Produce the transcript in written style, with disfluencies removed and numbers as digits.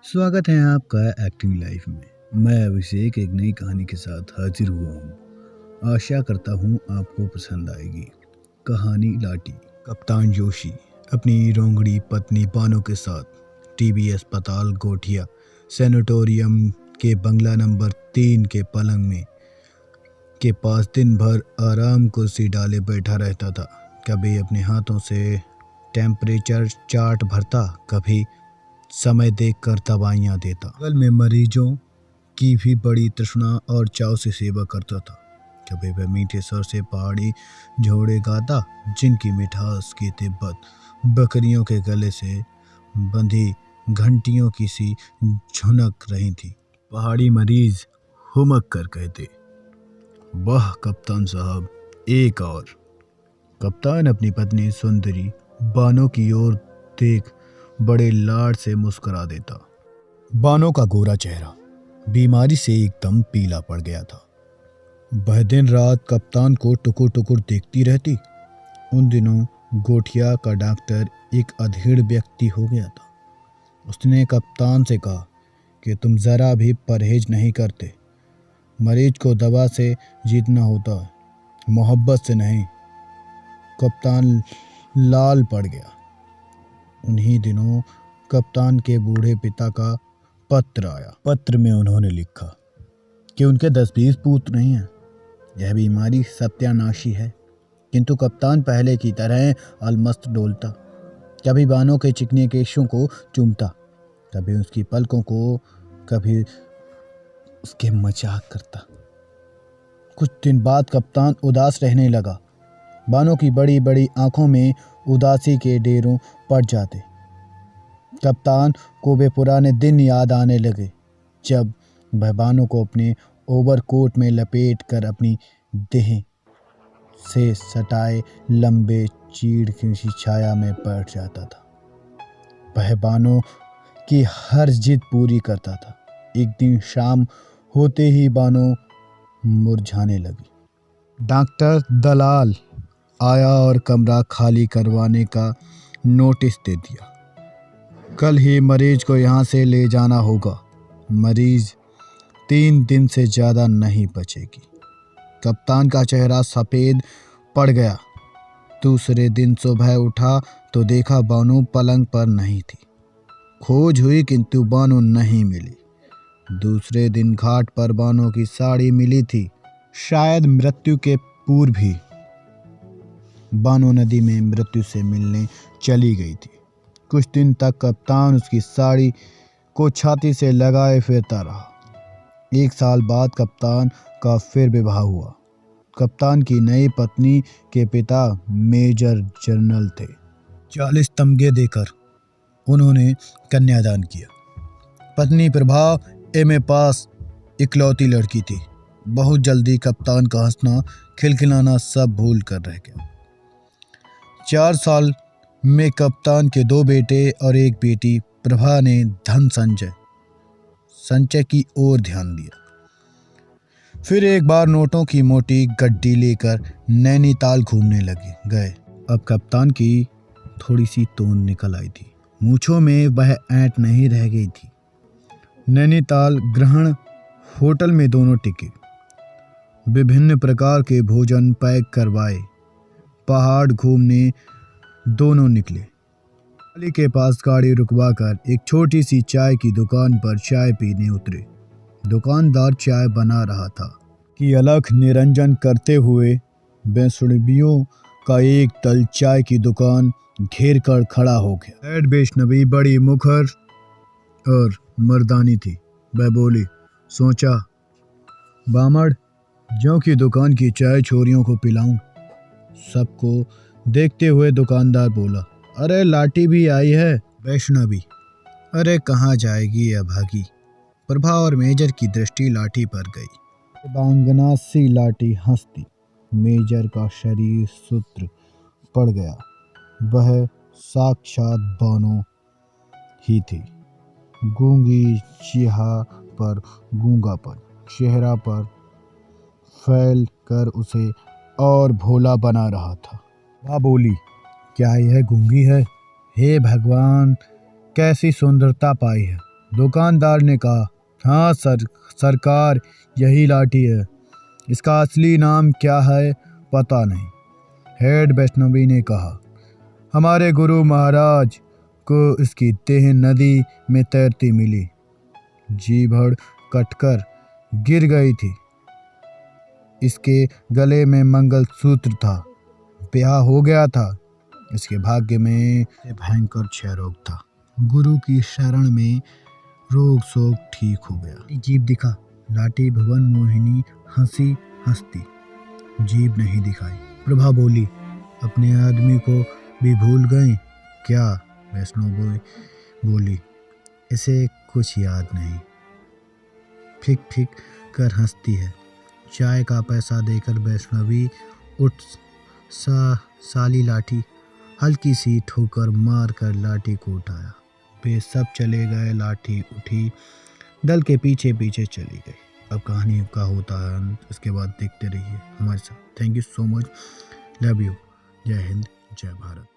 स्वागत है आपका एक्टिंग लाइफ में। मैं अभिषेक एक नई कहानी के साथ हाजिर हुआ हूँ। आशा करता हूँ आपको पसंद आएगी। कहानी लाठी। कप्तान जोशी अपनी रोंगड़ी पत्नी बानो के साथ टीबी अस्पताल गोठिया सैनिटोरियम के बंगला नंबर 3 के पलंग में के पास दिन भर आराम कुर्सी डाले बैठा रहता था। कभी अपने हाथों से टेम्परेचर चार्ट भरता, कभी समय देखकर दवाइयाँ देता। बगल में मरीजों की भी बड़ी तृष्णा और चाव से सेवा करता था। कभी वह मीठे स्वर से पहाड़ी झोड़े गाता, जिनकी मिठास की तिब्बत बकरियों के गले से बंधी घंटियों की सी झुनक रही थी। पहाड़ी मरीज हुमक कर कहते, वाह कप्तान साहब, एक और। कप्तान अपनी पत्नी सुंदरी बानो की ओर देख बड़े लाड से मुस्कुरा देता। बानो का गोरा चेहरा बीमारी से एकदम पीला पड़ गया था। वह दिन रात कप्तान को टुकुर टुकुर देखती रहती। उन दिनों गोठिया का डॉक्टर एक अधेड़ व्यक्ति हो गया था। उसने कप्तान से कहा कि तुम जरा भी परहेज नहीं करते। मरीज को दवा से जीतना होता है, मोहब्बत से नहीं। कप्तान लाल पड़ गया। उन्हीं दिनों कप्तान के बूढ़े पिता का पत्र आया। पत्र में उन्होंने लिखा कि उनके 10-20 पुत्र नहीं हैं। यह बीमारी सत्यानाशी है। किंतु कप्तान पहले की तरह अलमस्त डोलता। कभी बानों के चिकने केशों को चूमता, कभी उसकी पलकों को, कभी उसके मजाक करता। कुछ दिन बाद कप्तान उदास रहने लगा। बानों की बड़ी बड़ी आंखों में उदासी के डेरों पड़ जाते। कप्तान को वे पुराने दिन याद आने लगे, जब वह बानों को अपने ओवरकोट में लपेट कर अपनी देह से सटाए लंबे चीड़ की छाया में बैठ जाता था। वह बानों की हर जिद पूरी करता था। एक दिन शाम होते ही बानों मुरझाने लगी। डॉक्टर दलाल आया और कमरा खाली करवाने का नोटिस दे दिया। कल ही मरीज को यहाँ से ले जाना होगा। मरीज 3 दिन से ज़्यादा नहीं बचेगी। कप्तान का चेहरा सफ़ेद पड़ गया। दूसरे दिन सुबह उठा तो देखा बानो पलंग पर नहीं थी। खोज हुई किंतु बानो नहीं मिली। दूसरे दिन घाट पर बानो की साड़ी मिली थी। शायद मृत्यु के पूर्व ही बानो नदी में मृत्यु से मिलने चली गई थी। कुछ दिन तक कप्तान उसकी साड़ी को छाती से लगाए फिरता रहा। 1 साल बाद कप्तान का फिर विवाह हुआ। कप्तान की नई पत्नी के पिता मेजर जनरल थे। 40 तमगे देकर उन्होंने कन्यादान किया। पत्नी प्रभा एमए पास इकलौती लड़की थी। बहुत जल्दी कप्तान का हंसना खिलखिलाना सब भूल कर रह गया। 4 साल में कप्तान के 2 बेटे और 1 बेटी। प्रभा ने धन संचय की ओर ध्यान दिया। फिर एक बार नोटों की मोटी गड्डी लेकर नैनीताल घूमने गए। अब कप्तान की थोड़ी सी तोंद निकल आई थी। मूंछों में वह ऐंठ नहीं रह गई थी। नैनीताल ग्रहण होटल में दोनों टिके। विभिन्न प्रकार के भोजन पैक करवाए। पहाड़ घूमने दोनों निकले। गली के पास गाड़ी रुकवाकर एक छोटी सी चाय की दुकान पर चाय पीने उतरे। दुकानदार चाय बना रहा था कि अलख निरंजन करते हुए वैष्णवियों का एक दल चाय की दुकान घेर कर खड़ा हो गया। ऐड वैष्णवी बड़ी मुखर और मर्दानी थी। वह बोली, सोचा बामड़ ज्यों की दुकान की चाय छोरियों को पिलाऊं। सबको देखते हुए दुकानदार बोला, अरे लाठी भी आई है। वैष्णवी, अरे कहाँ जाएगी यह भागी। प्रभा और मेजर की दृष्टि लाठी पर गई। बांगना सी लाठी हंसती। मेजर का शरीर सूत्र पड़ गया। वह साक्षात बानो ही थी। गूंगी चिहा पर गूंगापन चेहरा पर फैल कर उसे और भोला बना रहा था। वह बोली, क्या यह गूंगी है? हे भगवान, कैसी सुंदरता पाई है। दुकानदार ने कहा, हाँ सरकार, यही लाठी है। इसका असली नाम क्या है पता नहीं। हेड वैष्णवी ने कहा, हमारे गुरु महाराज को इसकी देह नदी में तैरती मिली। जी भर कटकर गिर गई थी। इसके गले में मंगलसूत्र था। ब्याह हो गया था। इसके भाग्य में भयंकर क्षय रोग था। गुरु की शरण में रोग शोक ठीक हो गया। जीभ दिखा। लाठी भुवन मोहिनी हंसती जीभ नहीं दिखाई। प्रभा बोली, अपने आदमी को भी भूल गए क्या? वैष्णव बोली, इसे कुछ याद नहीं। फिक फिक कर हंसती है। चाय का पैसा देकर वैष्णवी उठ साली लाठी हल्की सी ठोकर मार कर लाठी को उठाया। वे सब चले गए। लाठी उठी, दल के पीछे पीछे चली गई। अब कहानी का होता है इसके बाद देखते रहिए हमारे साथ। Thank you so much. Love you. जय हिंद, जय भारत।